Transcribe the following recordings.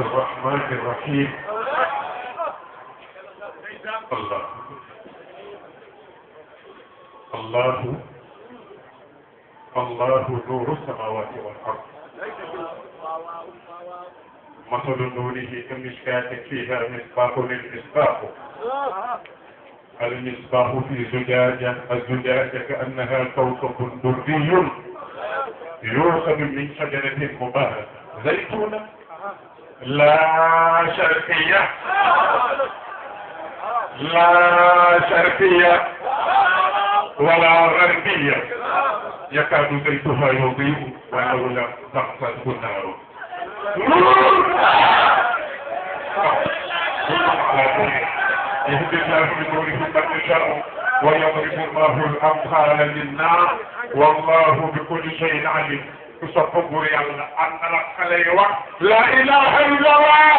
الرحمن الرحيم. الله الله الله نور السماوات والأرض مثل نوره كمشكاة فيها مصباح للمصباح المصباح في زجاجة الزجاجة كأنها كوكب دري يؤخذ من شجرة مباركة زيتونة لا شرقية لا شرقية ولا غربية يكاد زيتها يضيء ولو لم تمسسه النار يهدي الله بنوره من يشاء ويضرب الله الامثال للناس والله بكل شيء عليم. تصفق يلا ان الخليوه لا اله الا الله.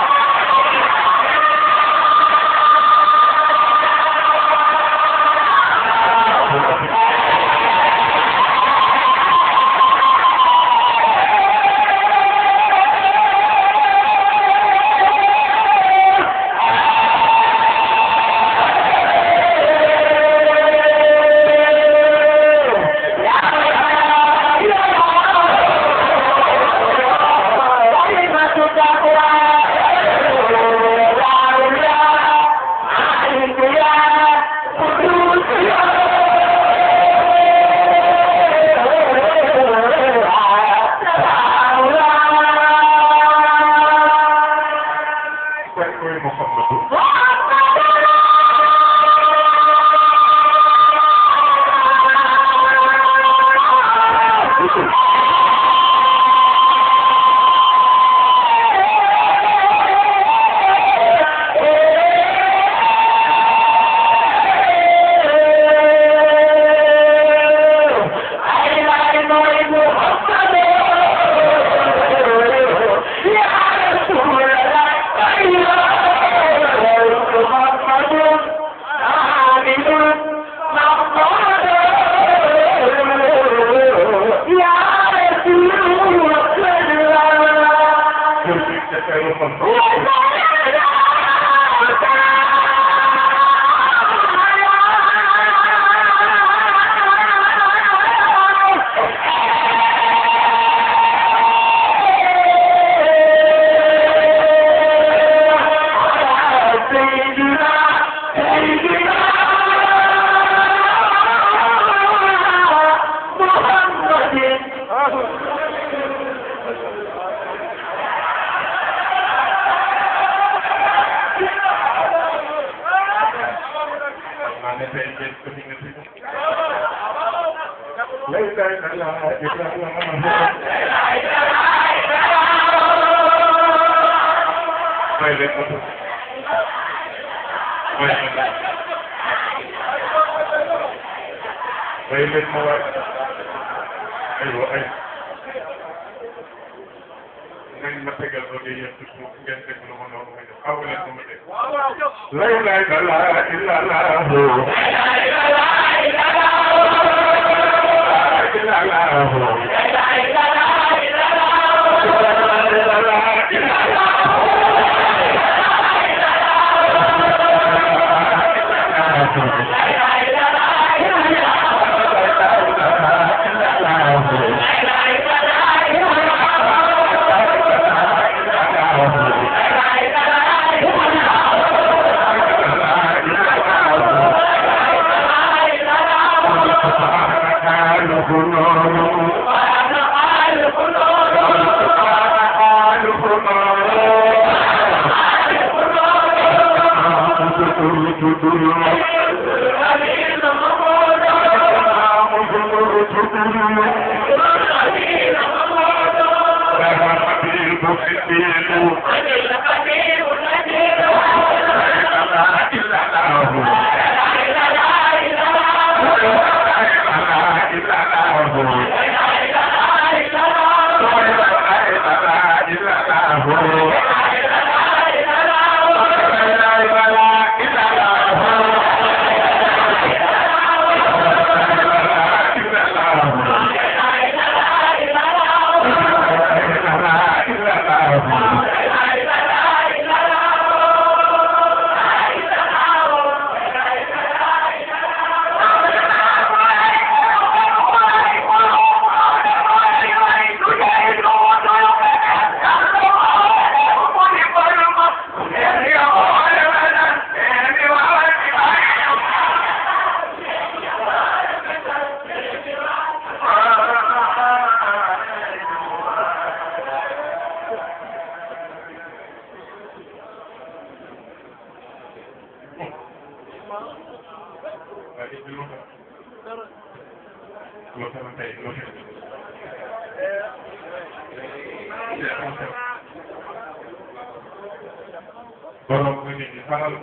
borom nga nit ñi faral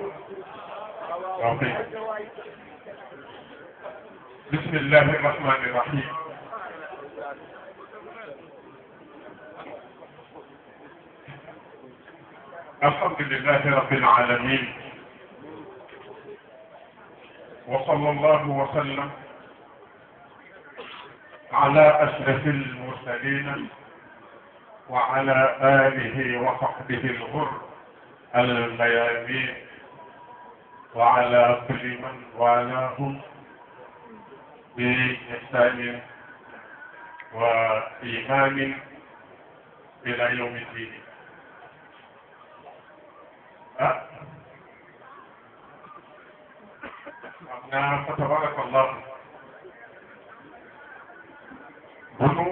waaw kay bismillahi rahmani rahim alhamdulillahi rabbil alamin wa sallallahu wa sallam ala ashrafil mursalin wa ala alihi wa sahbihi al-ghurr الميامين وعلى كل من والاهم بإحسان وإيمان إلى يوم الدين. فتبارك الله bunu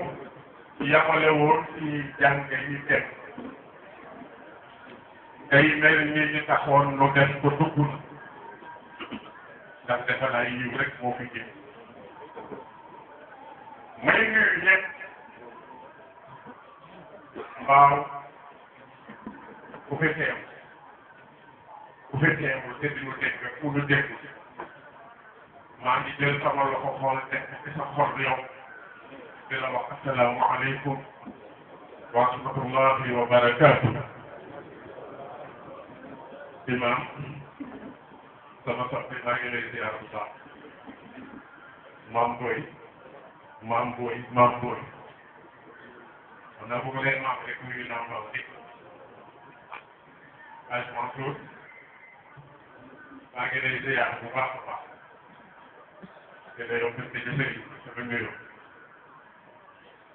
yamale woon ci jàng yi teg day mel ni ñu taxoon nu def ko dugg na ndax defe naa yiw rek moo fi jëm may nuyu ñëpp mbaaw ku fi teewul te di nu dégg ku nu dégg maa ngi jël sama loxo xool def ci sa xol yow di la wax assalaamu aleykum wa rahmatullahi wa barakaatuh. Imam sama soppi maa ngi lay ziar bu baax maam booy on a bëgg leen maam rek nuyu naa mbaaw di aj Mansour maa ngi lay ziar bu baax a baax te day yomb te jëfëri sama nuyoo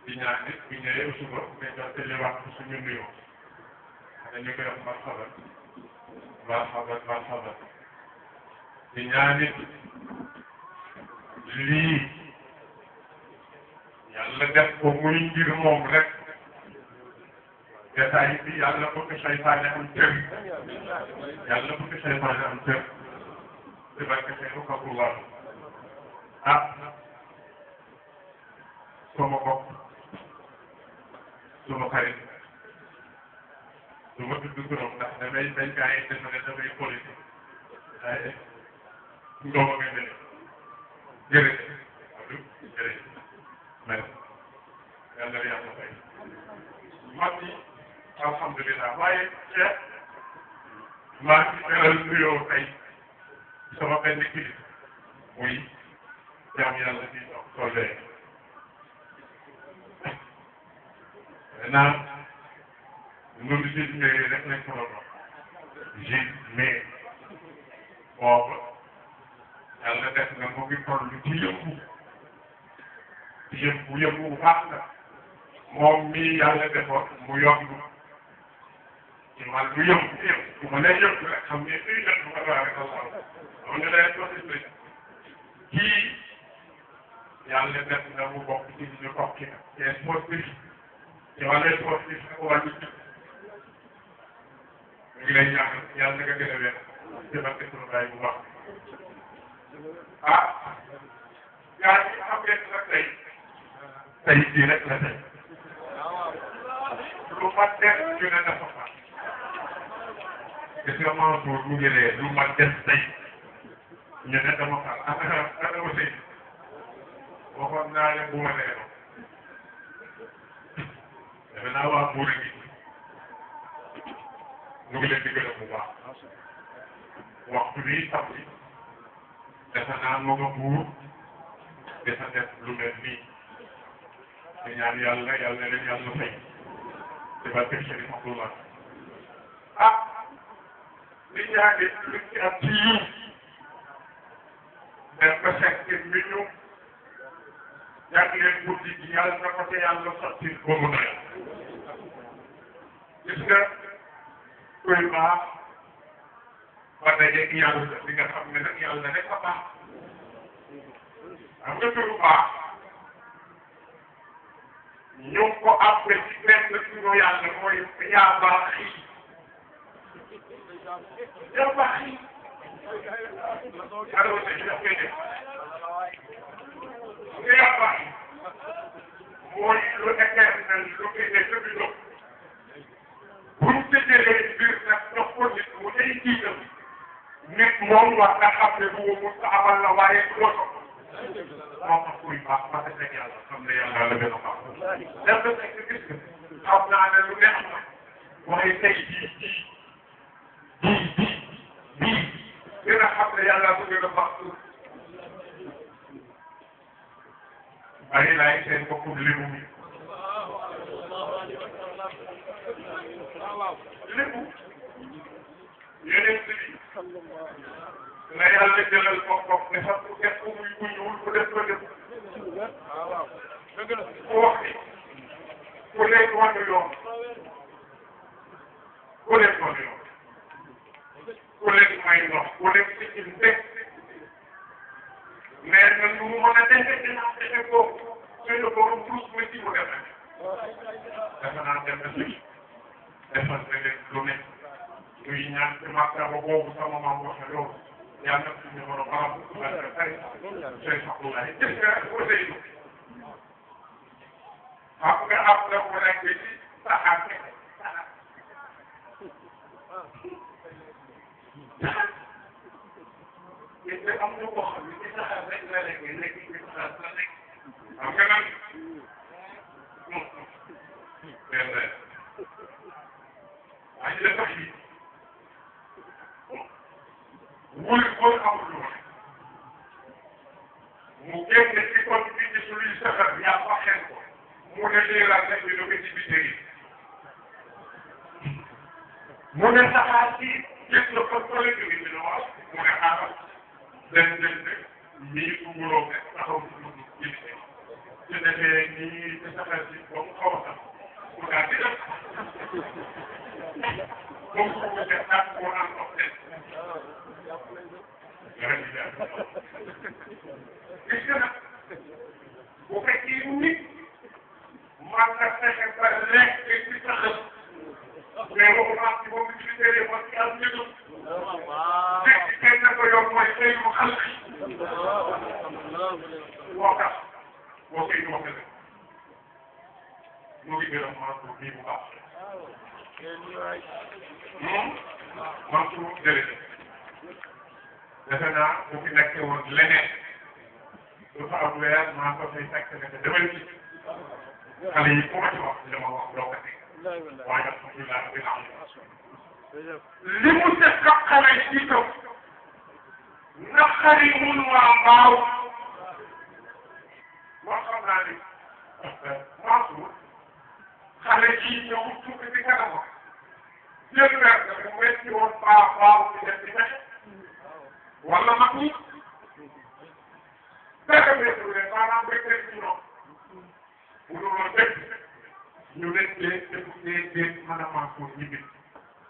di ñaan nit bu ñëwee suba nga jottaliwaat ko suñu nuyoo dañu koy wax marhaba di ñaanit lii yàlla def ko muy ngir moom rek détail bi yàlla bu ko seytaane am cër ci barke Seydou Kapoor sama bopp sama xarit du ma tudd turam ndax damay dañ kaa yi defe ne damay politique waaye ndooma nga ne jërëjëf merci yàlla yàlla fay mag yi alhamdulilah waaye Cheikh maa ngi beral nuyoo tey sama benn kilifa muy jaam yàlla di dox tollee maintenant ñun Gilles Mairie rek lañ ko doon wax Gilles Mairie boobu yàlla def na mu ngi toll ci yëngu bu baax la moom mii yàlla defoon mu yomb ci wàllu yëngu bu ma nee yëngu rek xam ne fii jot bu ko rek la xam nga day doon kii yàlla def na mu bokk ci ñu bokk ci sportif ci wàllu sportif ak wàllu ñu ngi lay ñaaxal yàlla nga gën a wér ci barke sunu baay bu baax gaa yi xam ngeen nag tey jii rek la tey lu ma def ñu ne dafa fa gis nga Mansour mu ngi ree lu ma def tey ñu ne dama fa ana aussi waxoon naa leen bu ma reeroo defe naa waa buur gi ñu ngi leen di gërëm bu baax waxtu bii sax bi defe naa moo nga buur dafa def lu mel nii te ñaan yàlla leen yàlla fay ci barke Chérif Abdoulaye li ñaane lu ci am ci yiw def ba fekk mi ñu jàngleen guddi gi yàlla na ko te yàlla sotti ba mu doy gis nga koy baax ba dajeeg yàlla di nga xam ne nag yàlla rek a baax xam nga turu baax ñu ko àppe ci benn turu yàlla mooy yaa baax yi yaa baax yi alors que ñu koy def nga yaa baax yi mooy lu éternel lu fi ne lu fi dox buñ tëjee biir nag dox ko nit mu day jiitam nit moom war nga xam ne bu mu amal la waaye du la soxla moo tax kuy baax ba te teg yàlla xam ne yàlla la gën a baax. def na nekk gis nga xam naa ne lu neex na waaye tey bii dina xam ne yàlla bu gën a baax. bari laay seen boppam lébu mi lébu yeneen bi na yàlla jëlal boppam ne sax ku def ko muy ku ñuul ku def ko def ku wax ni ku leen wàllu yoon ku leen wàllu yoon ku leen may ndox ku leen ci ndek mais nag lu mu mën a defee dinaa fexe ko suñu borom plus ma ci mu def defe naa dem na si defal na leen lu ne muy ñaan ci martaba boobu sama maam waxe loolu yàlla na suñu borom barab ak tay sooy saxulaay gis nga Ousseynou xam nga am na mu nekk ci saxaar te am na koo xam ne ci saxaar rek la nekk nekk ci saxaar la nekk xam nga nag ay la tax yi wul amul lu mu génn ci kon bi ci suñuy saxaar yaa fa xel ko mu ne lii la nekk ñu ko ci biir yi mu ne saxaar si gis na ko tolle bi ñu ne waaw mu ne xaaral den mii uguloo ne taxaw ci defee nii ci saxaar si ba mu xaw a sax mu daal di def moom su ko def daal ko naan ndox den gis nga nag bu fekkee nit man na fexe ba lekk ci saxaar mais waxu naa ci moom ci télé wax ci am njëgam nekk kenn na ko yor mooy xëy mu xal moo tax boo koy wax ne mu ngi gërëm Mansour bii bu baax Mansour jërëjëf defe naa bu fi nekkee woon leneen du fa am weer maa ko fay fekk ne que demal ci xale yi ku ma ci wax dama wax doo ko teg waaye alhamdulilah rabbil alamin li mu def ak xale yi itam naqari mun waa mbaaw moo xam naa ni Mansour xale yi ñëw tuuti ci kanam jël weer nga mu metti woon baaw ci def ci fexe wala mag ñi fexe métru leen maanaam béy ci ñoom bu dul woon bépp ñu leen dee mën a Mansour ñibbi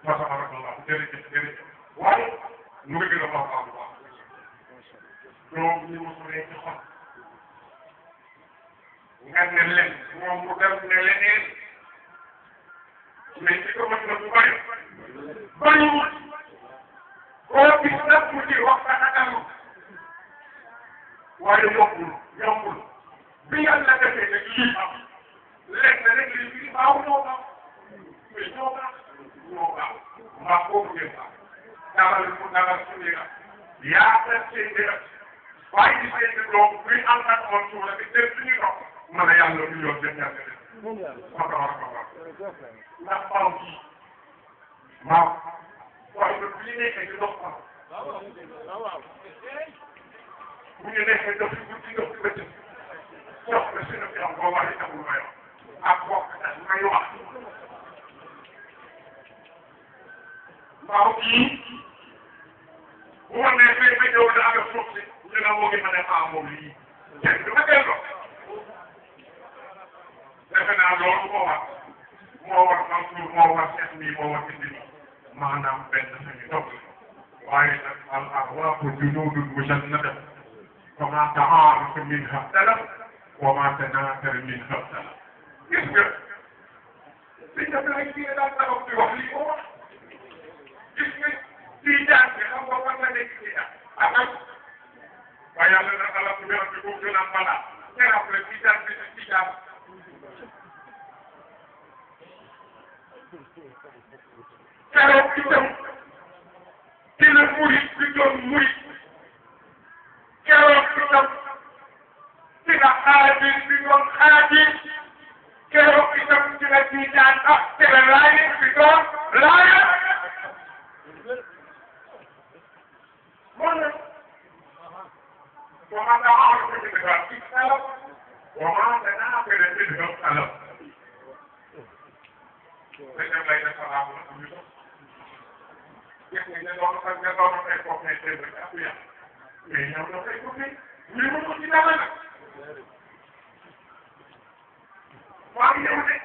ma tabarakallah jërëjëf waaye mu ngi gën a baax a baax donc ñu mosulee ci xol nga ne leen moom mu dem ne leneen mais ci ko mën na bu bëri bëriwul koo gis nag mu ci wax dana dalu waaye yombul bi yàlla defee nag lii am lekk na rek lii bii baaw ñoo baax mais ñoo baax mbaa boobu ngeen baax mu dalal suñu la yaakaar seen dërëm waaye gis ngeen ne donc buy ànd ak moom suuna bi def suñu dox mën a yàlla lu yoon def ñàkk def ndax baaw bii waaw waaye nag bu ñu nekkee ñu dox baaw bu ñu nekkee dox ci guddi dox ci bëccëg dox ba suñu fi am boo wax itamul may wax ak bokk tax may wax waaw kii bu ma nee fay ma ñëw da nga suuf si ñu ne moo ngi mën a faa moom lii kenn du ma delloo defe naa loolu moo war Mansour moo war Cheikh mi moo war indi maanaam benn sañu topp waaye nag al arwaahu junuudun mujannada fama ta'aarafa minha talaf wa ma tanaakara minha talaf gis nga li nga lay kii daal taxaw di wax lii ko wax gis nga kii jàng bi xam nga fan la nekk kii jàng ak waaye yàlla na ala bi boobu ñu naan balaa te après kii jàng bi keroog itam ci la murit bi doon murit keroog itam ci la xaadir bi doon xaadir keroog itam ci la tiijaan ak ci la laayeen bi doon laayeen وما تعرف بالغرب السلف وما تناقل بالغرب السلف لكن بين السلام والأمر يحمل الله قد يضع في قوة الدولة الأخوية من يوم نقيمه من ملك لنا وعن يومه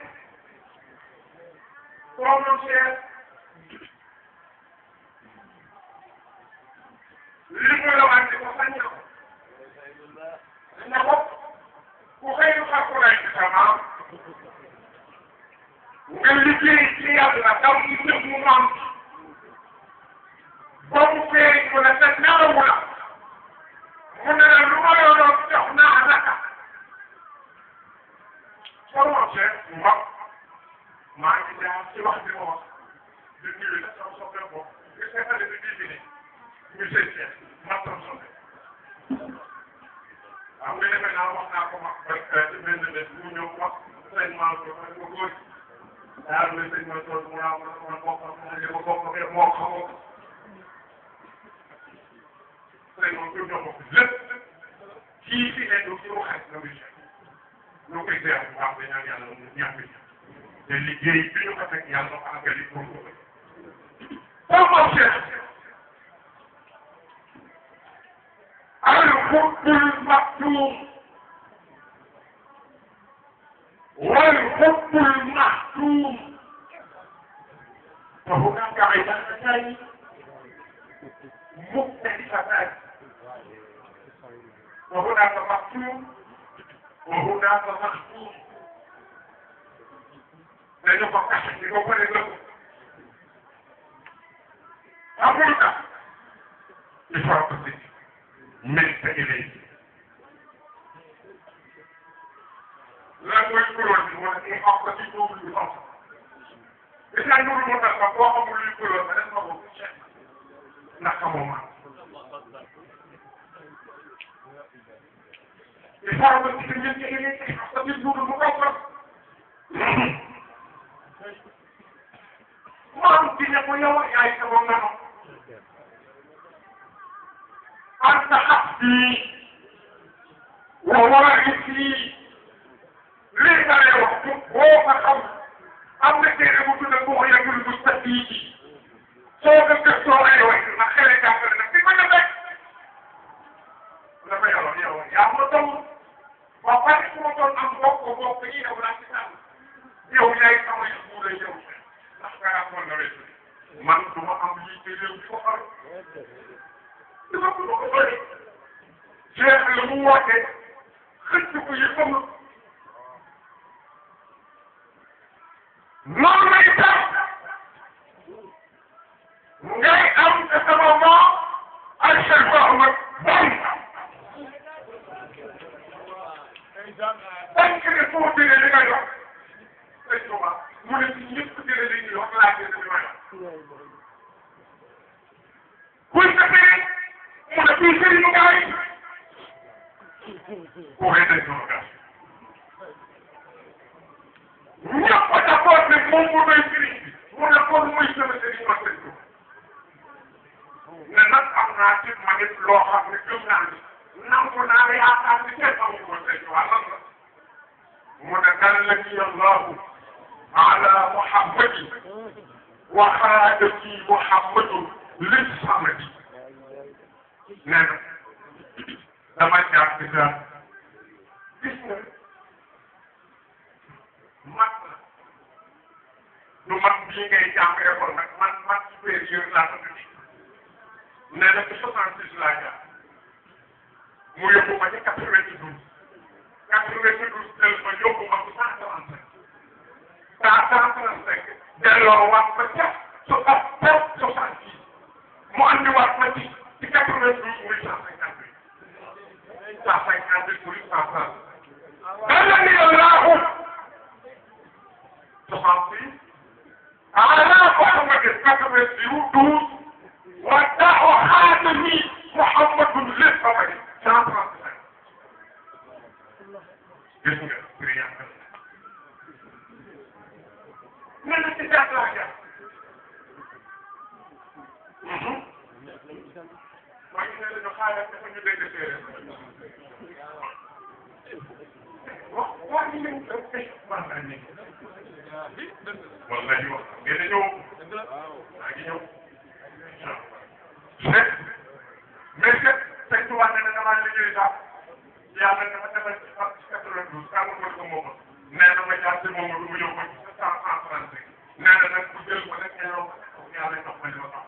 ومن شيء لمولو عندك وصنعه إنه وخير خلق الله تمام واللي في يلا لو يسمو مام بوفي ولا تناولا هنا الرؤيا لو تحنا لك فرما شيء ما عندي سوى دموع دنيا لا تصدق بو كيف هذا بيجي مسيح ما تصدق am nga defe naa wax naa ko mag ba ci benn bés mu ñëw wax sëñ Mansour ma ko góor daal na sëñ Mansour mu naa ma sama bopp li ma bokk ak moo xamoo sëñ Mansour ñoo bokk lépp kii fi nekk ci waxee na muy ñoo koy seex bu baax dañaan yàlla mu ñàkk te liggéey bi ñu ko teg yàlla ko àggali pour ko الحب المكتوم والحب المحتوم فهناك عبادتان مختلفتان وهناك مكتوم وهناك محتوم لأنه فقط يقول لكم أقولك إفراط الذكر ملت إليه لا تذكرون ولكن حقتكم بالأصل إذا نور المتفق وقم للكل فنسمه نحكمه معه إفراط الذكر ملت إليه حقتكم بالمقصر ما ممكن يكون يوم يعيش ومنه أنت حسبي وورثي ليس لي وقت هو فخم أم نتيجة مدن البوغ يقول المستفيد سوف تكسر أيوة ما خلق أفر نفسي ما نبك لما يلا يا مدن وقالك مدن أم بوك وبوكين ولا تتعلم يوم يأي كما يقول يوم نحن أقول نرسل من دم أم يتلي الفقر Cheikh la mu woote xëcc ko yëppam noonu lay tax ngay am te sama moo ak Cheikh Ahmad Bamba parce que foo jëlee li nga yor sëñ Tuuba mu ne ci ñëpp jëlee li ñuy wax laa jëlee li ma yor kuy defee mu ne kuy sëriñu gaay ku xëy dañ sunu gaay ñëpp a d'accord ne moom mu doy sëriñ bi mu ne kon muy sama sëriñ ma sëriñ ko ne nag am naa ci ma nit loo xam ne gëm naa ni nangu naa ne yaakaar ni kenn amu ko sëriñ waa lan la mu ne dallani allahu ala muhammadin wa xaadati muhammadun lis samadi nee na dama jàpp daal gis nga mat na du mat bii ngay jàng école nag mat supérieur laa ko tudd nee na ci 66 laa jaar mu yóbbu ma ci 92 jël ma yóbbu ma ci 135 135 delloo waat ma ca 66 mu andiwaat ma ci 92 muy 158 158 muy 130 dallani Allahu 66 ala Muhammadin 92 ودعوا خاتمي محمد للصبري 135 gis nga prière nee na ci jàpp laa jàpp maa ngi ne la ñu xaaral dafa ñu dégg séeréer wax ñu leen ko man naa ne wallahi wax ngeen a ñëw maa ngi ñëw mais que sëñ Tuubaa nee na damaa liggéey sax yàlla dafa defal ci 92 kàlla mooy ko moom nee na ma jaar ci moom du mu ñëw ko ci 135 nee na nag bu jël ko rek ñëw yàlla jox ma li ma tax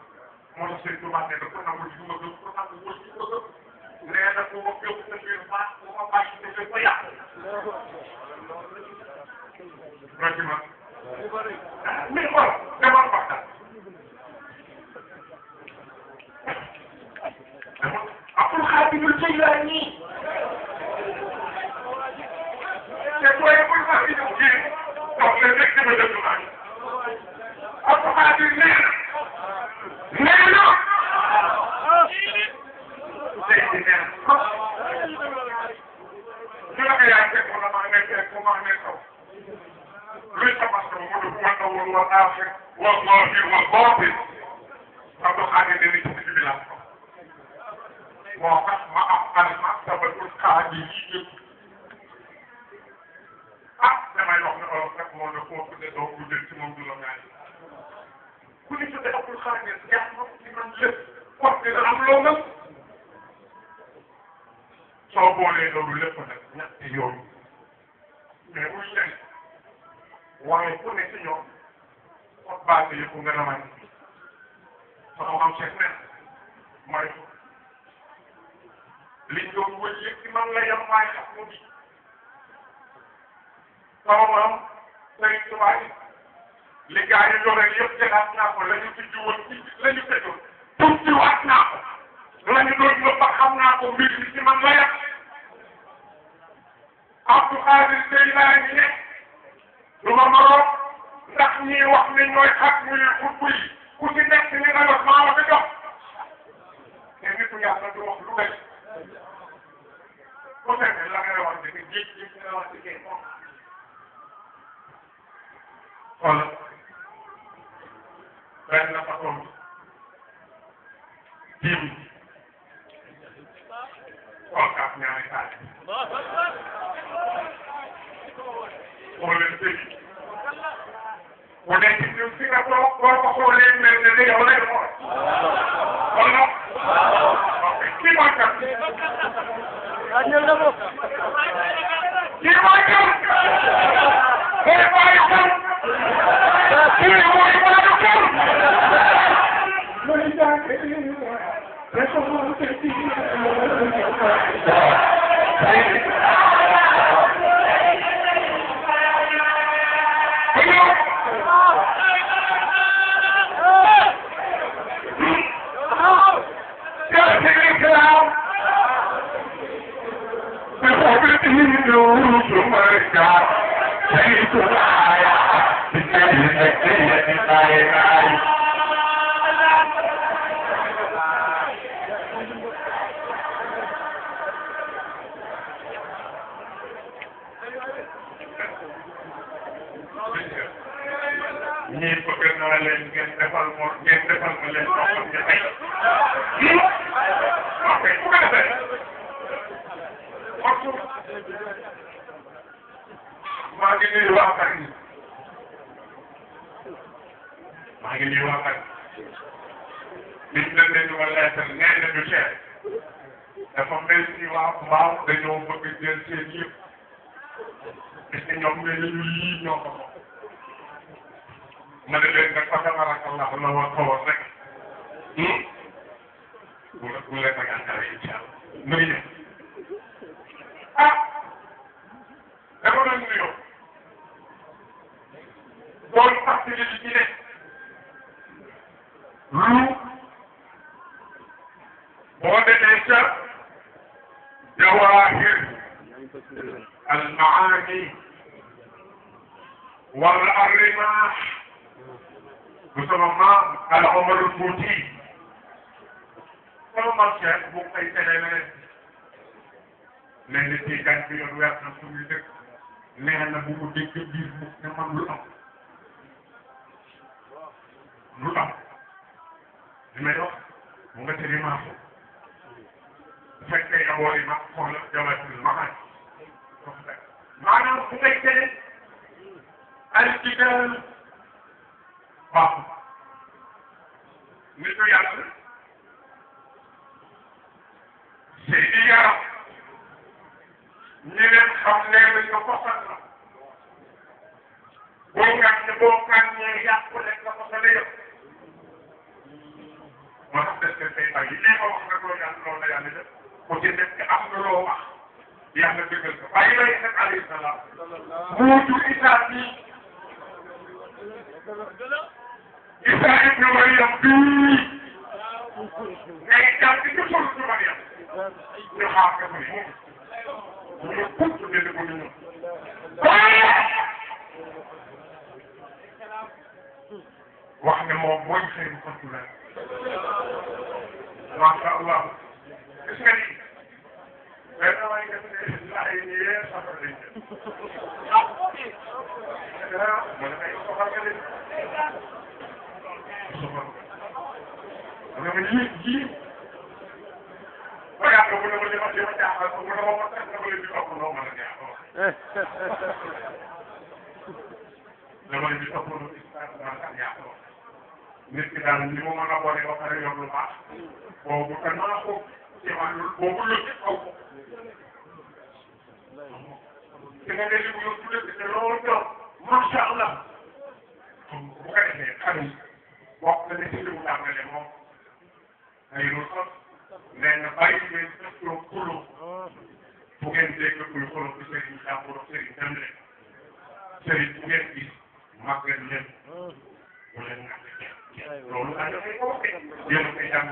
moo tax sëñ Tuubaa nee na ko nangu ci ma gëm ko nangu wul ci ko gëm nee na ku ma gëm sa biir baax ku ma bàyyi sa biir ba yàq vraiment mais xool demal waxtaan Abdul Xaadir Jeylaani te booy bul fa fi ñëw fii donc le nekk dama dëgg maa ngi Abdul Xaadir nee na tey jii nee na ñu la ko yaay fekk wala maa nekk rek maa nekk kaw luy sa masque mu dugg wala wala wala aaxir wallahi wal baatil Abdul Xaadir nee na ci digg bi laa moo tax ma am al-martabatul qaadiriya damay wax ne olof nag moo ne foo tuddee doo ko jël ci moom du la ñaari ku ñu tuddee Abdul Xaadir jàpp na ci man lépp wax dina am loo mën soo boolee loolu lépp nag ñetti yoon mais muy leen waaye ku ne ci ñoom xot base yëpp nga la may sama xam Cheikh ne mooy liñ doon wëy yëpp ci man la yem maay xam mu bi sama maam Sëriñ Tuubaa li gars yi yore yëpp jëlaat naa ko la ñu tijji woon la ñu tëjoon tujjiwaat naa ko la ñu doon yëpp ba xam naa ko mbir mi ci man la yem Abdou Xaadir Jeylaani ne du ma moroom ndax ñii wax ne ñooy xat muy xutbu yi ku ci nekk li nga wax maa la ko jox te nitu yàlla du wax lu bëri bu fekkee la ngay wax dëgg géej gi nga wax dëgg moom wala benn la façon jiw xool kaaf ñaari taal xool leen dëgg bu dee ci ñun si nga toog boo ko xoolee mel ne yow lay xool wala ok kii mooy kat kii mooy kat ñii bëgg naa leen ngeen defal ma leen soxla nga tey ok bu ko defee maa ngi nuyu waa Paris maa ngi nuyu waa Paris biñ la leen di lettre nee nañu cher dafa mel ni waa Mbaaw dañoo bëgg jël seen yëpp parce que ñoom nee nañu lii ñoo ko moom ma ne leen nag fa tabarakallah la war xawoon rek bu leen ma gàncax incha allah nu ngi dama doon nuyoo doon fàttali ci ne lu boo demee ca jawahir al maani wala arrimah bu sama maam Al Omarul Fouti sama maam Cheikh bu koy tere leneen nee na tiigaan bi yoon weer na suñu dëkk nee na bu mu dégg biir mu ne man lu am li may wax mu nga tëri maa bu fekkee aboo yi ma soxla jabatul ma xaaj maanaam bu ngay tere alkitab baaxul nitu yàlla seeni yaram ñi leen xam leen ñu ko sant la boo ngàññee yàqu leen nga ko sa yëpp moo tax des que say bàyyi lii ma wax nga ko yàlla loolu la yàlla def ku ci nekk am nga loo wax yàlla dëggal ko bàyyi lay nag alayhi salaam muutu Isaa bi Isaa ibnu Maryam bii ngay jàpp ci suuratu Maryam ñu xaar ko ni ñu punt ne ko ñu wax ne moom mooy xëy na macha allah gis nga ni mais damay def ne laay nii yéen soxla nañ leen ma ne ay soxla nga leen soxla nga ma yii ba yàgg bu ne ma li ma jaaxal ko mu ne ma ma tax dama leen di topp noo mën a jaaxal dama leen di topp noo jaaxal nit ki daal ni mu mën a boole ba pare yor lu baax boobu kan maa ko ci wàllu boobu lu ci kaw ko te nga ne li mu yor tuddee te loolu doon macha allah bu ko defee xarum bokk na ne ci li mu jàngale moom ay rusot nee na bàyyi leen dëppoo kulo bu ngeen dégg kuy xolo ci sëriñ jàmbur sëriñ dem leen sëriñ bu ngeen gis màggal leen bu leen ngàkk loolu daal dafay ko waxee yéen a koy jàng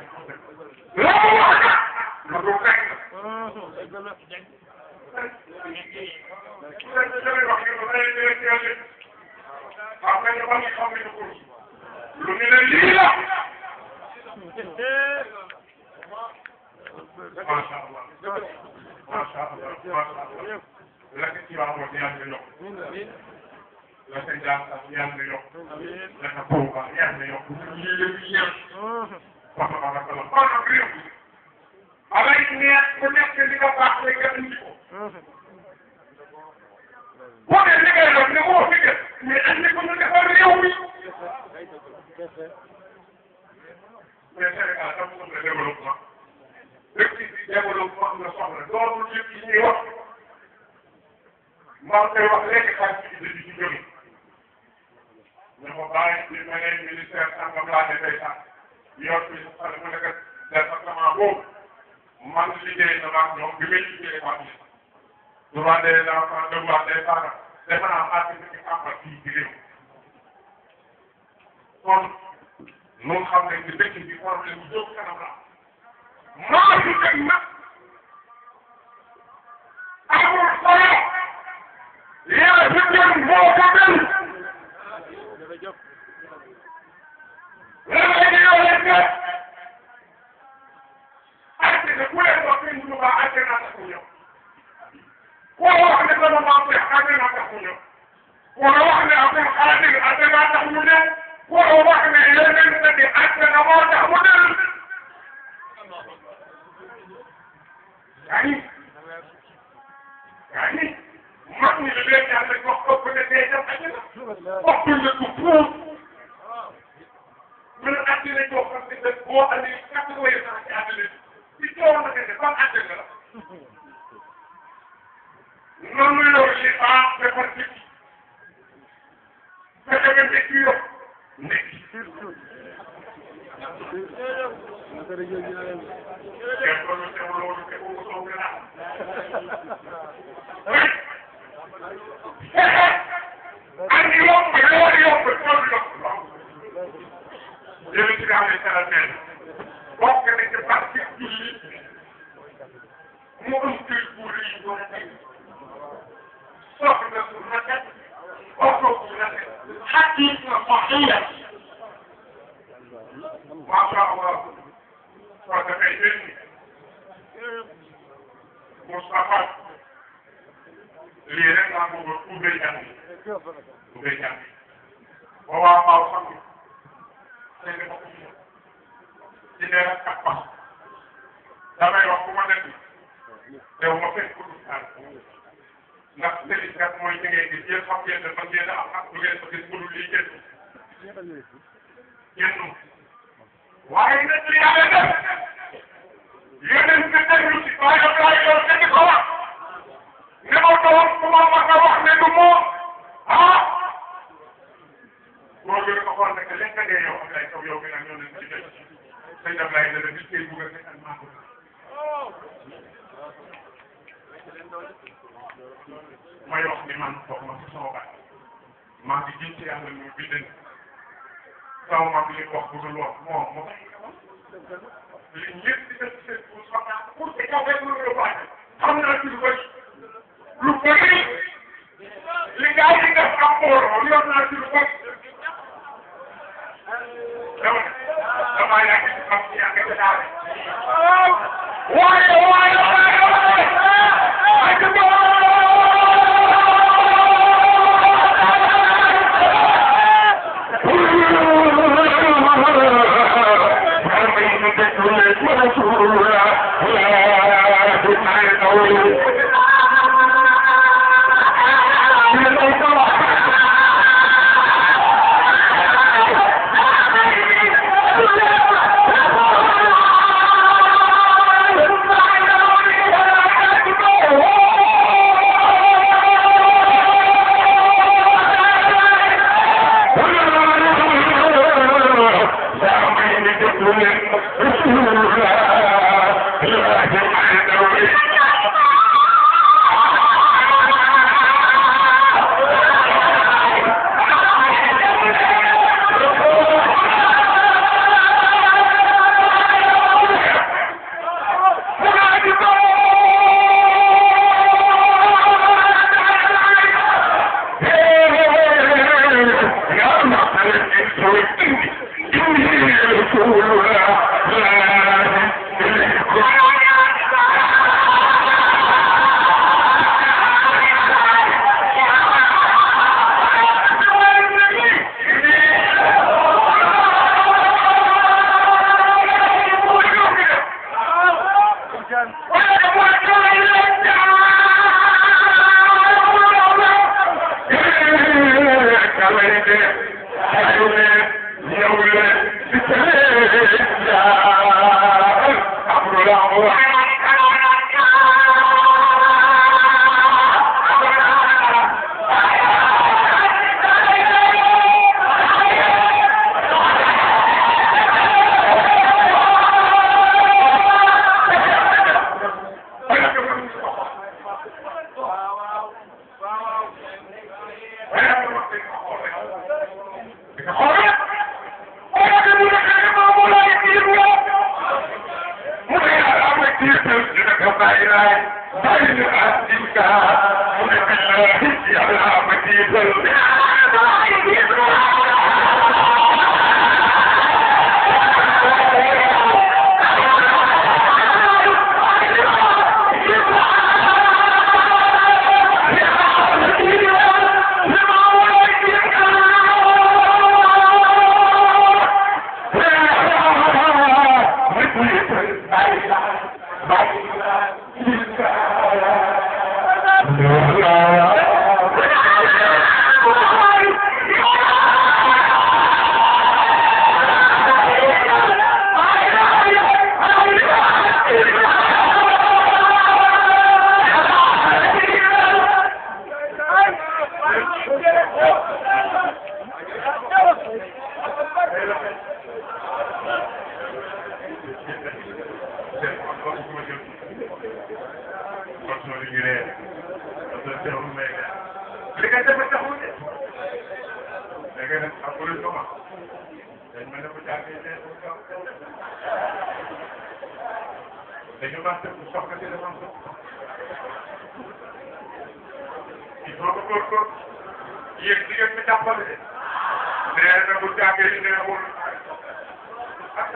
loolu wax na lu fekk lu ne lii la macha allah macha allah la ko ci wax mooy yàlla yokk la ko jàng sax yàlla yokk la ko booba yàlla yokk lii la ñuy ñëw wax dëgg yàlla kon nag réew mi alay neex ku nekk li nga baax rek nga indi ko boo dee li ngay def ne moo fi def mais andi ko ñu defar réew mi mais Sénégal dafa soxla développement dëkk bi développement am na soxla doonul yëpp yi ñuy wax maa ngi koy wax léegi xaaj bi di ci jóge ñu ko bàyyi bi ma ne ministère sangam laa ne tey sax yor bi xale mu nekk département boobu man liggéey na maag ñoom bi may liggéey waa bi droit des enfants devoir des parents defe naa article bi amal fii ci réew kon ñun xam nañ ne dëkk bi problème bu jóg kanam la maa ngi dem nag amul solo yàlla fi ngeen moo ko mel léeg-léeg yow leen ne article bu leen wax seen Touba àtte naa tax mu ñëw koo wax ne sama maam bi àtte naa tax mu ñëw koo wax ne Abdul Xaadir àtte naa tax mu ñëw koo wax ne yeneen na di àtte na moo tax mu ñëw yaa ngi mag ñi li leen yàlla wax ëpp ne dee dem àjjana ëpp na ko fuuf mu ne àddina joo xam ne nag boo andee 80 ans ci àddina ci coow na nga ne ban àddina la noonu yow li baax defar ci fexe nga nekk yow nekk andi yomb loolu yomb loolu yomb yéen ci daal di seral neen bokk na ci parti julli mu am kër bu rëy boo xam soxna su rafet oto bu rafet xaqiqa saxiya macha allah soo defee benn Moustapha lii rek laa bëgg a ubbee jàng ba waa Pao sax seen i bopp ci nee na kat pax damay wax bu ma nekk teew ma fekk ku dul ndax sëriñ kat mooy li ngay gis yéen xam ngeen ne man ngeen a am ak lu ngeen ko gis mënul lii génn waaye nag li yàlla def yeneen si déglu si waaye Abdoulaye loolu dañu ko wax ne ma doon ku ma wax nga wax ne du moom ah boo gën a ko xool nag lekk nga yow Abdoulaye Sow yow mi nag ñoo leen ci def sëñ Abdoulaye ne la nit koy bugg a nekk ak maa ko may wax ni man foog ma si sama baat maa ngi jiñ ci yàlla ñu bindee sama maam li wax bu dul wax moom moo li ñëpp di def seen pour soxna pour que kaw rek lu la baax xam naa ci lu bëri li gars yi def am mbooloo yor naa ci lu bëri damaa yàgg ci xam ci yàgg ci daal waaye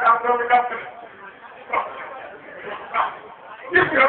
am doomi gàtt gis nga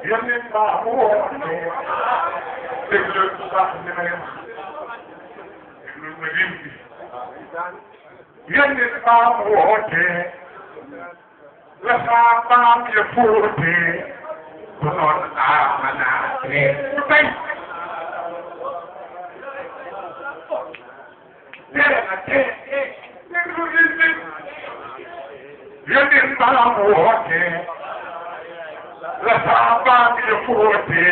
yeneen baax mu woote déglu baax li may wax déglu ma rim bi yeneen baax mu woote la saa baam ya fóote bu noon amanaate bu tey déglu rim bi yeneen baax mu woote la saabaan ya fóote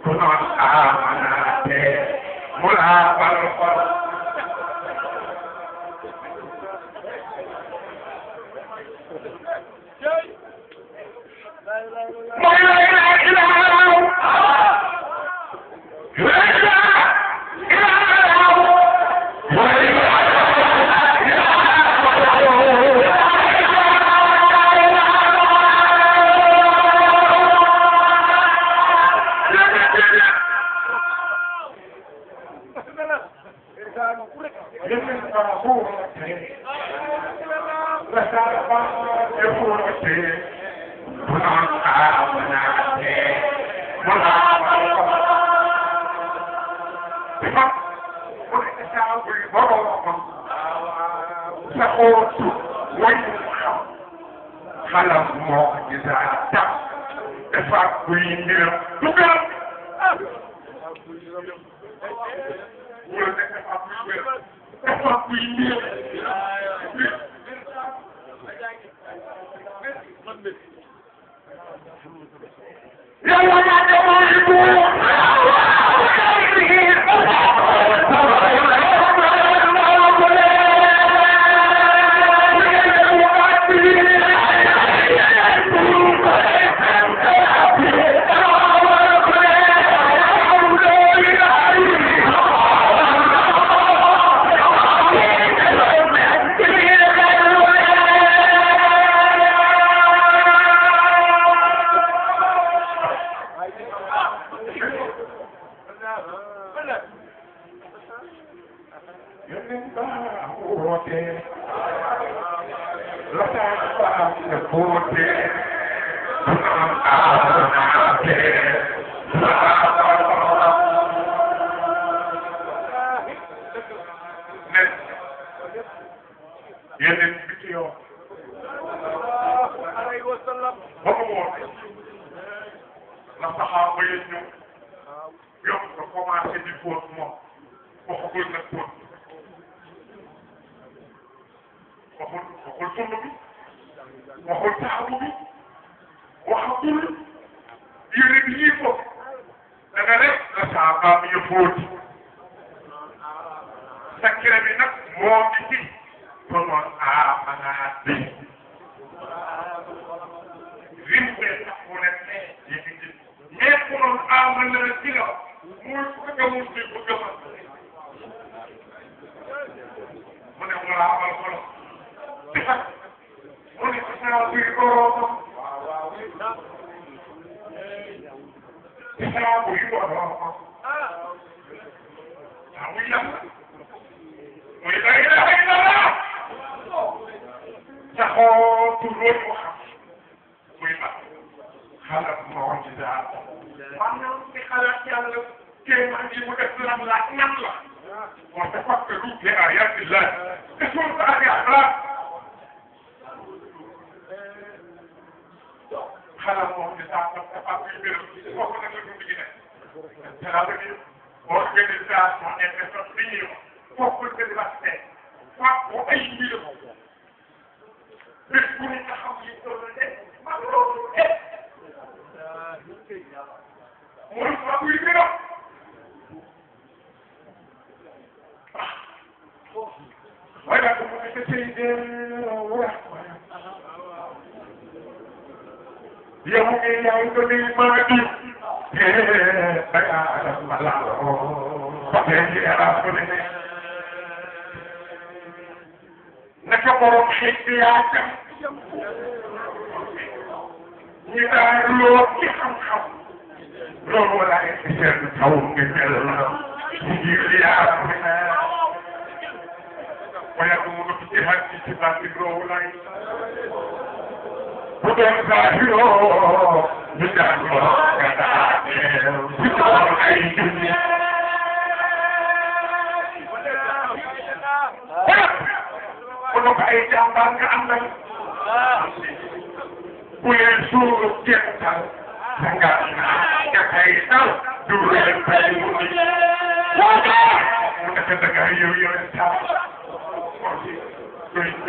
ku noon amanaate mu laabal xol mooy la ilaha illallah xalam moo gisaa tax dafa kuy mbiram dugal dafa kuy mbiram yàlla yaa ngi mooy buur yeneen bi ci yow ba mu woote la saxaaba yi ñëw yokk ko commencé di fóot moom waxagul nag fóot waxul sunu bi waxul saabu bi waxagul yére bi ñuy fóot da nga rek la saabaam ya fóoti secret bi nag moo ngi ci konoon amanaate rim bee tax mu ne yéegi ci mais konoon amana ci la muy ko gëmul ci ko gëmal mu ne mu laabal xolo ci fat mu ne ko saa buy boroomam ci saa buy boroomam saa buy yàlla muy la ilaha illallah saxoo tur loolu mu xam muy la xalaat moo ci daal maanaam di xalaat yàlla kéemaan yi mu def lan la ñan la moo tafakkaru fi ayatillah te suur sa ak axlaaq xalaat moo ci daal dafa muy mbir foofu nag la dund gi ne c'est-à-dire organisation internationale bi ñuy wax foofu la gën a fàq ay mbiram bés bu ne nga xam li toll de man loolu mooy fàq yu gën a waaye daal mu nekk tey de wax yow mi yaay ko ni maa di mala naka borom xëy na yaakaar ñu daal loo ci xam-xam loolu wala ay seen taw nga mel ci biir yaakaar ويكون في جهة كتاب الرولاي بدون ظاهره بدون بدون أي دنيا ولو أي جامبان كأنك ويسوع جدا كأنك دور البلد ونتذكر يوم Thank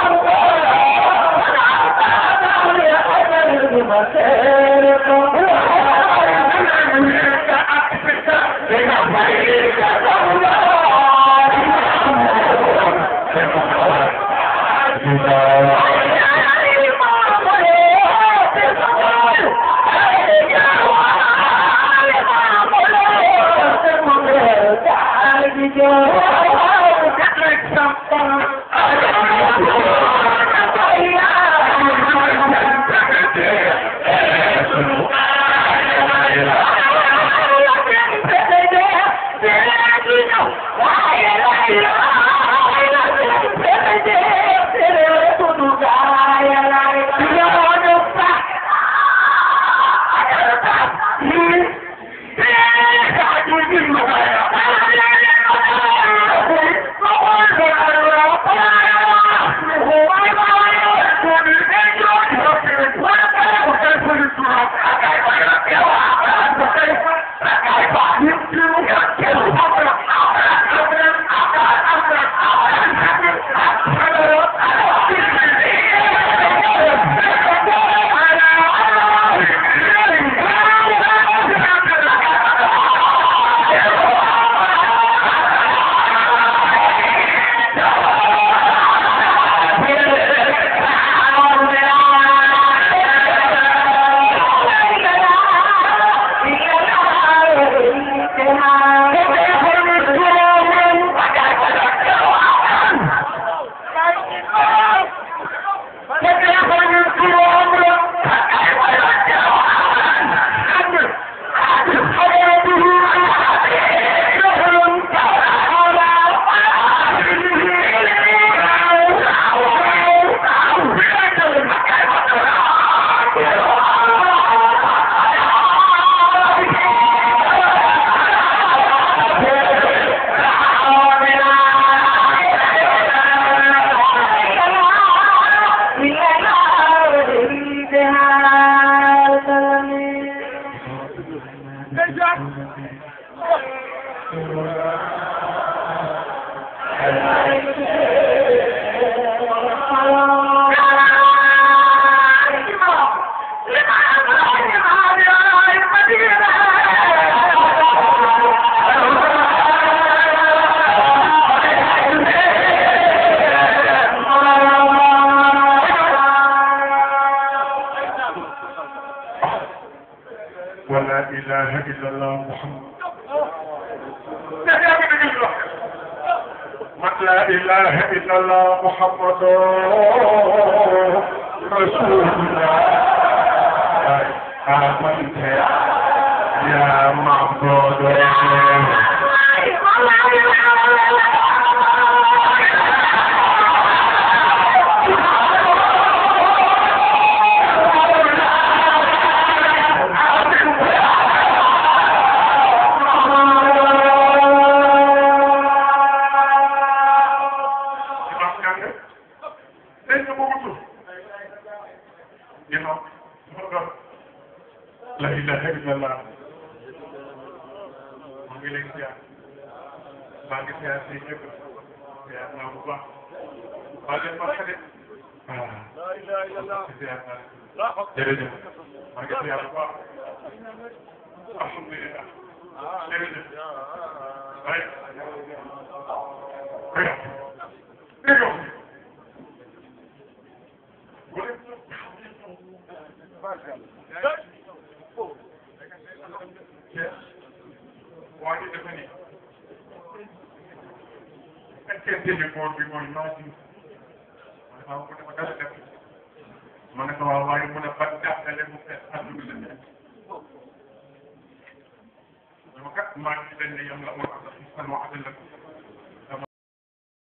you. ilaha illallah Muhammad لا إله إلا الله محمد رسول الله آمنت يا معبود لا إله إلا الله مغلق يا باقي يا سيدي يا نبوة هذا ما خلق لا إله إلا الله لا جريدة باقي يا نبوة الحمد لله جريدة هاي waaye dafa ni fekkee téléphone bi mooy naa ci waaw mu ne ma dara def ma ne ko waaw waaye mu ne ba jàppale mu fees àdduna la nekk dama kat maa ngi leen ne yam la mu wax san wax la